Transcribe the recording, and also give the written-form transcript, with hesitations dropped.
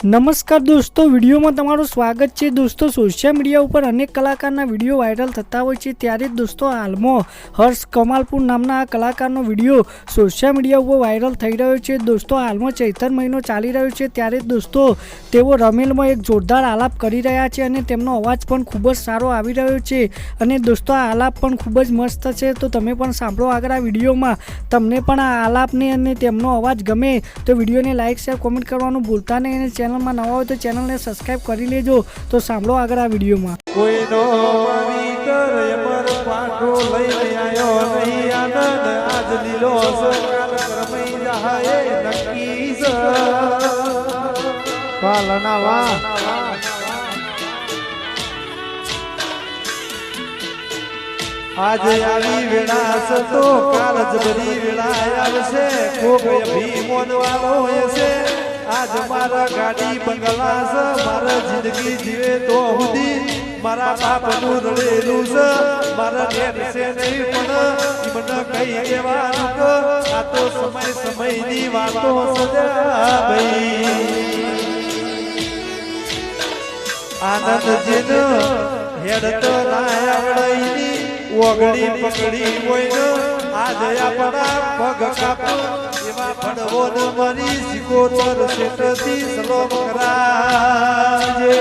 નમસ્કાર દોસ્તો, વિડીયોમાં તમારું સ્વાગત છે। દોસ્તો, સોશિયલ મીડિયા ઉપર અનેક કલાકારના વિડીયો વાયરલ થતા હોય છે, ત્યારે દોસ્તો હાલમાં હર્ષ કમાલપુર નામના આ કલાકારનો વિડીયો સોશિયલ મીડિયા ઉપર વાયરલ થઈ રહ્યો છે। દોસ્તો, હાલમાં ચૈત્ર મહિનો ચાલી રહ્યો છે, ત્યારે દોસ્તો તેઓ રમેલમાં એક જોરદાર આલાપ કરી રહ્યા છે અને તેમનો અવાજ પણ ખૂબ જ સારો આવી રહ્યો છે અને દોસ્તો આ આલાપ પણ ખૂબ જ મસ્ત છે। તો તમે પણ સાંભળો આગળ આ વિડીયોમાં। તમને પણ આ આલાપને અને તેમનો અવાજ ગમે તો વિડીયોને લાઇક શેર કોમેન્ટ કરવાનું ભૂલતા નહીં અને ચેનલમાં નવા હોય તો ચેનલને સબસ્ક્રાઇબ કરી લેજો। તો સાંભળો આગળ આ વિડીયોમાં। કોઈનો પવિત્ર અમર પાઠો લઈને આયો નહીં આનંદ આજ લીલો સકાલ કરમઈ જહાએ નક્કી સ પાલના વાહ આજે આવી વેળા સતો કાલ જબરી વેળા આવશે ખૂબ અભિમાન વાળો હશે। આજ મારા ગાડી બંગલા છે, મારા જિંદગી જીવે તો સુધી મારા બાપનું રડેલું છે, મારા નેટ છે નહીં પણ મને કઈ દેવાનું કે આ તો સમયની વાતો સજા ભાઈ। આનંદ જીન હેડ તો ના આવડઈની ઓગળી પકડી હોય આજે આપણા પગ કાપો એવા ભણવો ન મરી સિકોતર શેઠથી સલોમ કરાજે।